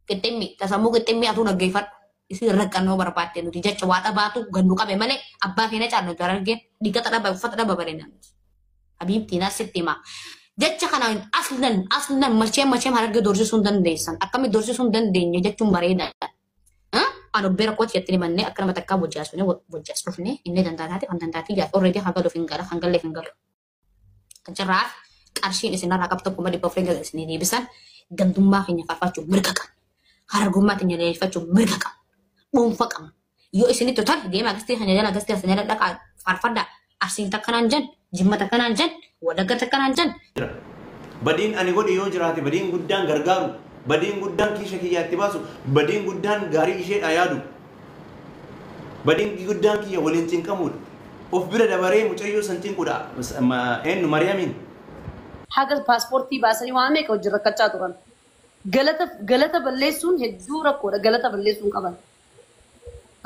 Qixximmi tasammuu qixximmi atu dhaggeeffadhu. Isin rakkannoo barbaadde nuti jecha waa dhabaatu gannu qabe malee abbaa keenya caallu darargeen dhiiqata dhaba uffata dhaba bareedan. Habiibtiin asitti hima. Jecha kana aslan macheen harargee doorsisuu hin dandeessan. Akkamitti doorsisuu hin dandeenye jechuun bareedaadha. Ano bera ko tiya tini manne akana matakka bojasune bojasrufne inni dandaataati kan dandaati ya already hangalo fingala hangalle fingalo kancaraa qarshiin isin irraa qabxu kuma dhibba ofii galas ni deebisan gandummaa keenya faafachuu mirga qaba harargummaa keenya leeffachuu mirga qaba dhuunfa qaba yoo isin total deema gastee kan jala gastee asan jala dhaqa farfadda arsiin takkanaan jan jimma takkanaan jan wadaga takkanaan jan badin ani godhi yoo jiraate badin guddaan gargaaru badin guddaan kiisha kiyyaatti baasu badin guddaan gaarii isheedha yaadu badin guddaan kiyya waliin cinqamuudha of bira dabaree mucayyoo san cinquudha eenyu mariyamin haga paaspoortii baasanii waan meeqa hojii rakkachaa turan galata balleessuun hedduu rakkoodha galata balleessuun qaban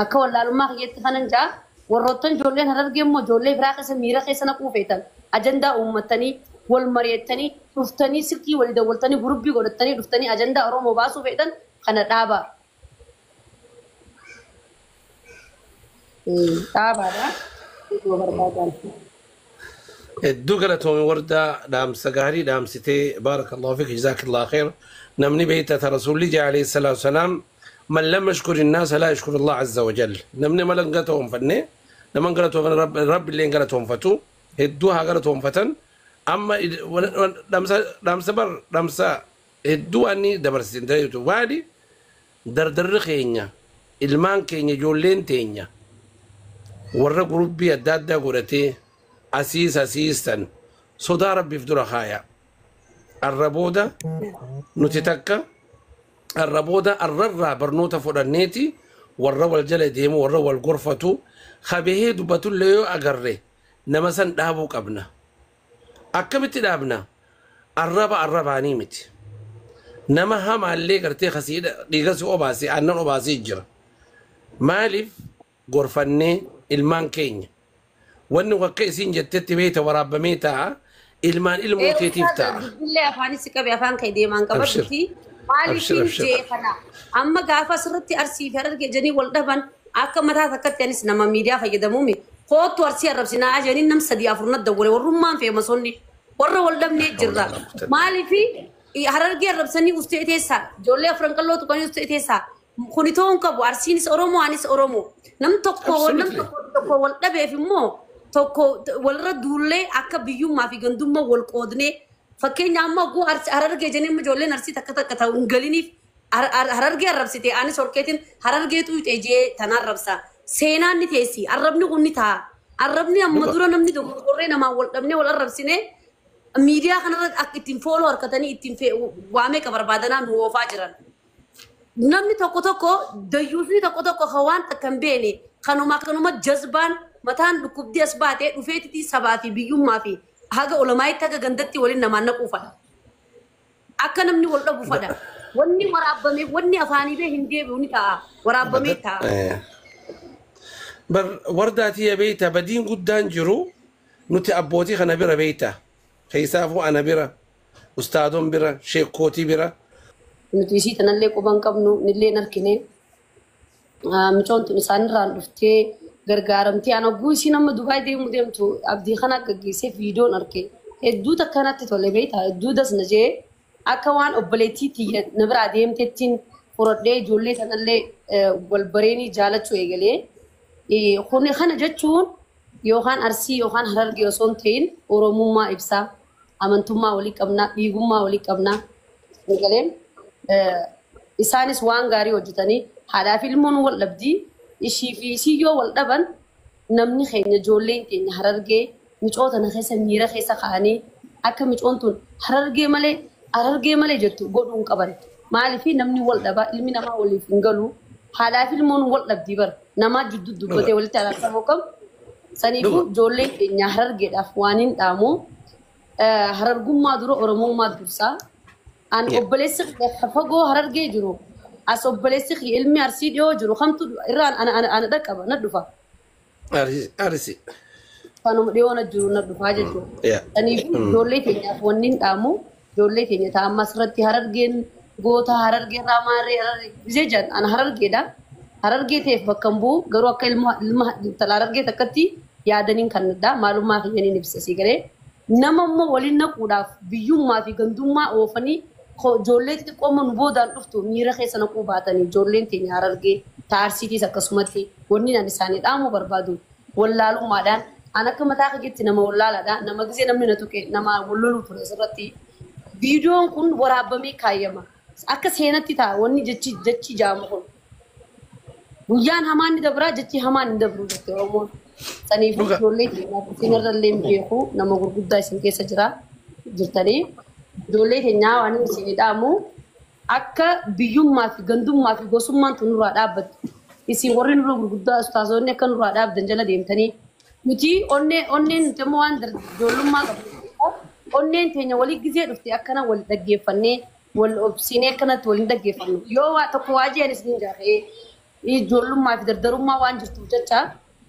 akka wallaalummaa kiyyaatti kanan jaa warroottan ijoolleen harargee immoo ijoollee biraa keessa miira keessa naquu feetan ajandaa uummatanii wal mari'attanii dhuftanii sirkii walii dawwaltanii gurubbii godhattanii dhuftanii ajandaa Oromoo baasuu feetan kana dhaabaa. Dhaabaadha. الدو قالتهم وردة دام سجاري دام ستي بارك الله فيك جزاك الله خير نمني بيتة رسول الله عليه الصلاة والسلام من لم يشكر الناس لا يشكر الله عز وجل نمني ما لنقتهم فني لما قالتهم رب اللي قالتهم فتو هدوها قالتهم فتن أما دمسا هدو أني دبرسين تريتو وادي دردر خينيا المان كينيا جولين تينيا ورا قربي الدادة قرتي أسيسا صدا ربي في درخايا الربودة نتتكا الربودة الررة برنوتا فرنيتي والرو الجلديم والرو الغرفة خبيه دبتو ليو أقري نمسا دابو قبنا أكمت دابنا الربا نيمتي نما هم اللي قرتي خسيد ديغسي أوباسي أنن أوباسي جرا مالف غرفني المان كينيا وانه وكيسين جتت بيته وراب ميتا المان الموتيتيف تاع بالله افاني سكبي افان كيدي مان قبرتي مالي في خنا اما غافا سرتي ارسي فرق جني ولدبن اكا متا تكتنس نما ميديا فيدمومي خوت ورسي ربسنا اجني نم سدي افرنا دول ورمان في مسوني ور ولدبني جرا مالي في هررجي ربسني استيتيسا جولي افرنكلو تو كاني استيتيسا خونيتون كبو ارسينس اورومو انيس اورومو نم توكو ولدبه في مو tokko walra duulle akka biyyummaa fi gandummaa wal qoodne fakkeenya amma guu harargee jenee ijoolleen arsii takka ta'u galiniif harargee arrabsite anis orkeetiin harargee tuute jee tanaan rabsa seenaan ni teessi arrabni kun ni ta'a arrabni amma dura namni dogoggorree namaa wal dhabnee wal arrabsine miidiyaa kanarra akka ittiin fooloo harkatanii ittiin waamee qabarbaadanaan nu oofaa jiran namni tokko dayyuusni tokko hawaan takkan beene kanuma jazbaan mataan dhukkubdi as baatee dhufeetii sabaa fi biyyummaa fi haga olamaaytti haga gandatti waliin namaan naquu fadha. Akka namni wal dhabu fadha. Wanni waraabamee wanni afaanii bee hin deebi'u ni ta'a. Waraabamee ta'a. بر ورداتي يا بيتا بدين قدان جرو نتي أبوتي خنا برا بيتا خيسافو أنا برا أستاذهم برا شيخ كوتي برا نتي سي تنالي كوبان كابنو نلي نركني مچون تنسان ران دفتي gargaaramtii ana guusi nama Dubai deemtu abdii kana gaggeessee viidiyoon arge hedduu takkanatti tole beeyta hedduu dasna jee akka waan obboleettii tiyya na biraa deemtettiin furadhee ijoollee sanallee wal bareenii jaalachuu eegalee kuni kana jechuun yookaan arsii yookaan harargee osoo hin ta'in oromummaa ibsaa amantummaa walii qabnaa dhiigummaa walii qabnaa eegaleen isaanis waan gaarii hojjetanii haadhaa fi ilmoon wal dhabdii ishii fi siyyoo wal dhaban namni keenya ijoolleen keenya harargee micoota na keessa miira keessa kaa'anii akka micoon tun harargee malee jettu godhuun qaban maaliif namni wal dhaba ilmi namaa waliif hin galu haadhaa fi ilmoon wal dhabdii bara namaa jidduu dubbatee walitti alaaqamuu qabu saniifuu ijoolleen keenya harargeedhaaf waan hin dhaamu harargummaa dura oromummaa dursaa an obboleessi fagoo harargee jiru as obboleessi ilmi arsii dhiyoo jiru kamtu irraan ana dhaqqaba na dhufa. Arsi. Kanuma dhiyoo na jiru na dhufaa jechuudha. Saniifuu ijoollee keenyaaf wanni hin dhaamu ijoollee keenya ta'a ammas irratti harargeen goota harargee irraa maarree harargee jedhan ana harargeedha. Harargee ta'eef bakka hin bu'u garuu akka ilma intala harargee takkatti yaadaniin kan addaa maalummaa keenya ni ibsasii galee nama immoo waliin naquudhaaf biyyummaa fi gandummaa oofanii ijoollee xixiqqoo nu boodaan dhuftu miira keessa naquu baatanii ijoolleen teenya harargee taarsiitiis akkasumatti wanni ani isaanii dhaamuu barbaadu wallaalummaadhaan an akka mataa keetti nama wallaalaadha nama gisee namni na tuqe nama walloluu ture asirratti viidiyoon kun waraabamee kaayyama akka seenatti ta'a wanni jechi jaamu kun guyyaan hamaan ni dabraa jechi hamaan ni dabru jettee Oromoon saniifuu ijoollee keenyaaf isinirrallee beeku nama gurguddaa isin keessa jirtanii ijoollee keenyaa waan isin dhaamu akka biyyummaa fi gandummaa fi gosummaan tun nurraa dhaabbatu isin warri nurra gurguddaa ustaasoonni akka nurraa dhaabdan jala deemtanii nuti onneen nuti immoo waan ijoollummaa qabu onneen teenya walii gisee dhufte akkana wal dhaggeeffannee wal obsinee akkanatti waliin dhaggeeffannu yoo waa tokko waa jeen isin jaaree ijoollummaa fi dardarummaa waan jirtuuf jecha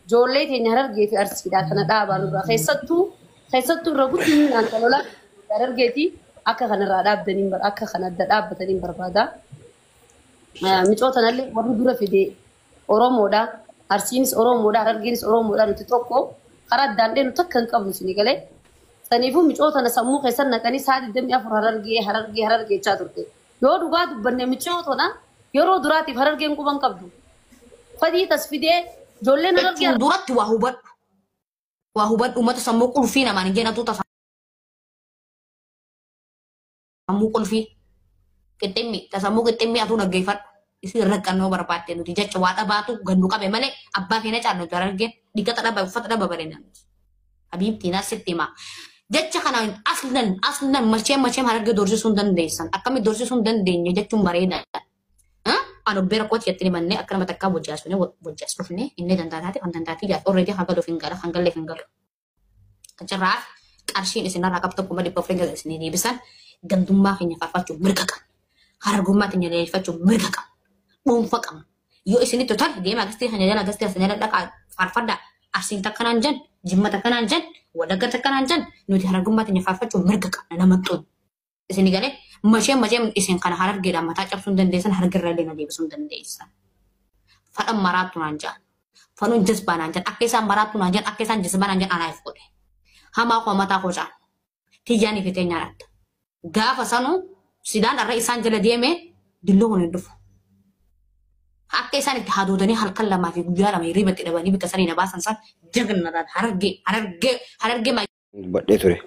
ijoollee teenya harargee fi arsiidhaa kana dhaabaa nurraa keessattuu irra guddinaan kan ola harargeeti akka kanarraa dhaabdaniin akka kana adda dhaabbataniin barbaada. Micootanallee warri dura fide Oromoodha. Arsiinis Oromoodha. Harargeenis Oromoodha. Nuti tokko karaa addaan dhee nuti akka hin qabnu isin galee. Saniifuu micootana sammuu keessan naqanii sa'a 24 harargee jechaa turte. Yoo dhugaa dubbanne micootana yeroo duraatiif harargeen quban qabdu. Fadii tasfidee ijoolleen harargee duratti waa hubadhu. Waa hubadhu uummata sammuu qulfii namaan hin jennatu tafa. Sammuu qulfii sammuu qixximmi atuu dhaggeeffadhu. Isin rakkannoo barbaadde nuti jecha waa dhabaatu gandu qabe malee abbaa keenya caallu harargeen dhiqata dhaba uffata dhaba bareedan. Habiibtiin asitti himaa. Jecha kana aslan machee harargee doorsisuu hin dandeessan. Akkamitti doorsisuu hin dandeenye jechuun bareedaadha. Ano bera kooti jettanii mannee akka nama takkaa bojjaas dhufne inni dandaataati kan dandaati jaal orreetii hanga dhuuf hin gala hangallee hin galu. Kacirraaf qarshiin isinarraa qabdu tokkuma dhibba ofii gala isinii deebisan gandummaa keenya faarfachuu mirga qaba. Harargummaa keenya leellifachuu mirga qaba. Dhuunfa qaba. Yoo isinitti tole deemaa gastii kana jala gastii kana jala dhaqaa faarfadhaa arsiin takkanaan jan jimma takkanaan jan wadagga takkanaan jan nuti harargummaa keenya faarfachuu mirga qaba nama xuun. Isinii galee mashee isin kana harargeedhaan mataa cabsuu hin dandeessan harargeerraa illee na deebisuu hin dandeessan. Fadhan maraattu naan jaan. Fanuun jisbaa naan jaan. Akka isaan maraattu naan jaan akka isaan jisbaa naan jaan anaaf godhe. Hamaa koo mataa koo caan. Tiyyaanii fi teenyaa dhatta. Gaafa sanuu sidaan irra isaan jala deemee dilloo kun hin dhufu. Akka isaan itti hadoodanii halkan lamaa fi guyyaa lama hirribatti dhabanii bikka sanii na baasan san jagnarraan harargee badhee ture.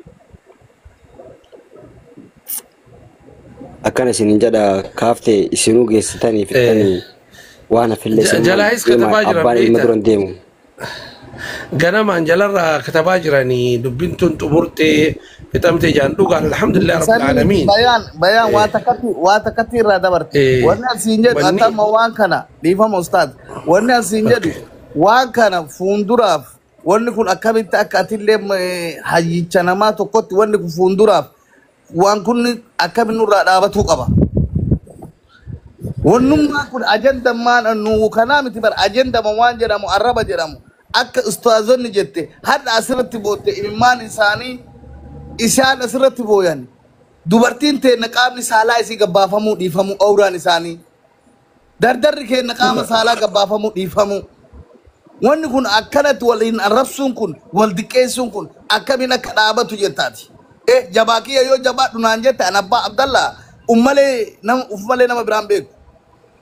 Akkana isin jedha kaaftee isinuu geessitanii fixanii waan hafillee jalaayis katabaa jiran abbaan ilma duran deemu. Ganamaan jalarraa katabaa jiranii dubbiin tun xumurtee fixamtee jaan dhugaan alhamdulillah rabbil aalamiin. Bayaan waa takkatti irraa dabarte. Wanni asiin jedhu atamma waan kana dhiifama ustaad. Wanni asiin jedhu waan kana fuulduraaf wanni kun akkamitti akka atillee hayyicha namaa tokkotti wanni kun fuulduraaf waan kun akkamiin nurraa dhaabatuu qaba. Wannummaa kun ajandammaan nu kanaa miti bar ajandama waan jedhamu arraba jedhamu akka ustaazonni jette hadda asirratti bootte imimmaan isaanii isaan asirratti booyan dubartiin teenna qaamni saalaa isii gabbaafamuu dhiifamuu awraan isaanii dardarri keenna qaama saalaa gabbaafamuu dhiifamuu wanni kun akkanatti waliin arrabsuun kun wal diqqeessuun kun akkamiin akka dhaabatu jettaati. Jabaa kiyya yoo jabaadhu naan jette an abbaa Abdallaa ummalee nama biraan beeku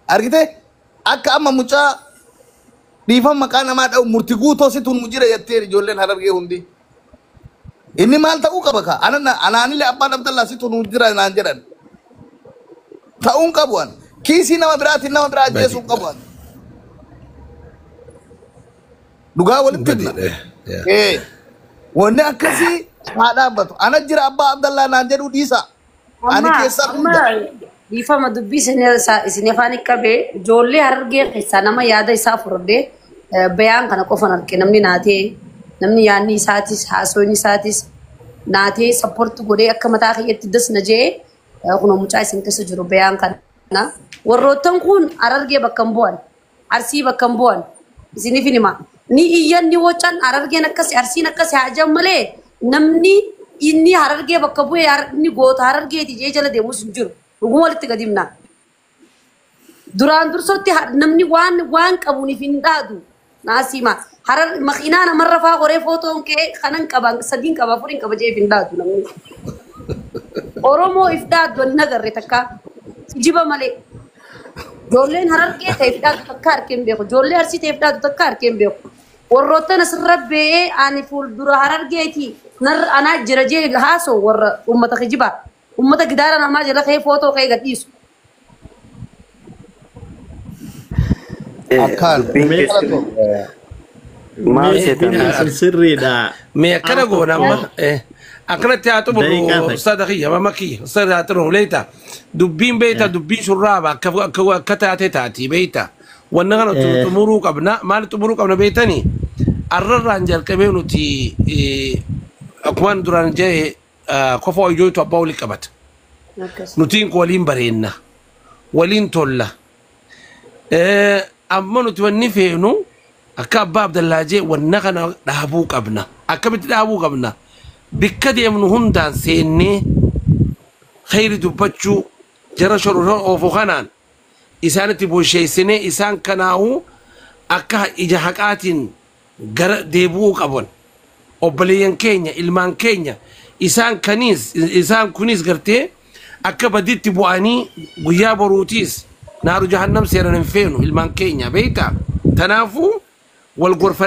argite akka amma mucaa dhiifama maqaa namaa dha'u murtii guutoo situn mujira jettee ijoolleen harargee hundi inni maal ta'uu qaba ka anaanillee abbaan Abdallaa situn mujira naan jedhan ta'uun qabuan kiisii nama biraatiin nama biraa ajjeesuun qabuan dhugaa walitti himna wanni akkasii haa dhaabbatu ana jira abbaa Abdallaa naan jedhu dhiisa ani keessa dhiifama dubbii isin afaan qabee ijoollee harargee keessaa nama yaada isaa furdee bayaan kana qofan arge namni naatee namni yaadni isaatis haasoonni isaatis naatee sapportu godhee akka mataa kiyyaatti dasna jee kun mucaa isin keessa jiru bayaan kana warroottan kun harargee bakka hin bu'an arsii bakka hin bu'an isiniif hima ni iyyanni wacan harargeen akkasi arsiin akkasi haajan malee namni inni harargee bakka bu'ee inni goota harargeeti jee jala deemus hin jiru. وقوم قديمنا duraan dursotti namni waan qabuun hin dhaadu naasima harar makiinaan marra faa qoree footoon kee kanan qaban sadiin qaba furiin qaba jee hin dhaadu namni oromoo if dhaadu nagarre takka jiba malee ijoolleen harargee ta'e if dhaadu takka harkeen beeku ijoollee arsii ta'e if dhaadu takka harkeen beeku warroottan asirra be'ee ani fuuldura harargeeti anaa jira jee haasoo warra ummata kijiba ummata gidaara namaa jala kee footoo kee gadhiisu مي أكنا قونا ما أكنا تعتبر صدقية ما مكي صدقة ليتا دبين بيتا دبين شرابة كتاتي تاتي بيتا والنغنا تمروك أبنا ما تمروك أبنا بيتاني الرجال كبيرو تي أكوان دران جاي كفوا يجوا تباولي كبت نتين قولين برينا ولين تولا أما نتوني فينو أكاب باب دلاجة والنغنا دهبوك أبنا أكبت دهبوك أبنا بكدي من هندان سيني خير دبتشو جرى شرور أوفو خنان إسان تبو شيء سنة إسان كناو أكا إجاحكاتين ديبوك أبون أبليان كينيا إلمان كينيا إسان كنيس غرتي أكا بديت تبواني غياب روتيس نار جهنم سيرن فينو إلمان كينيا بيتا تنافو والغرفة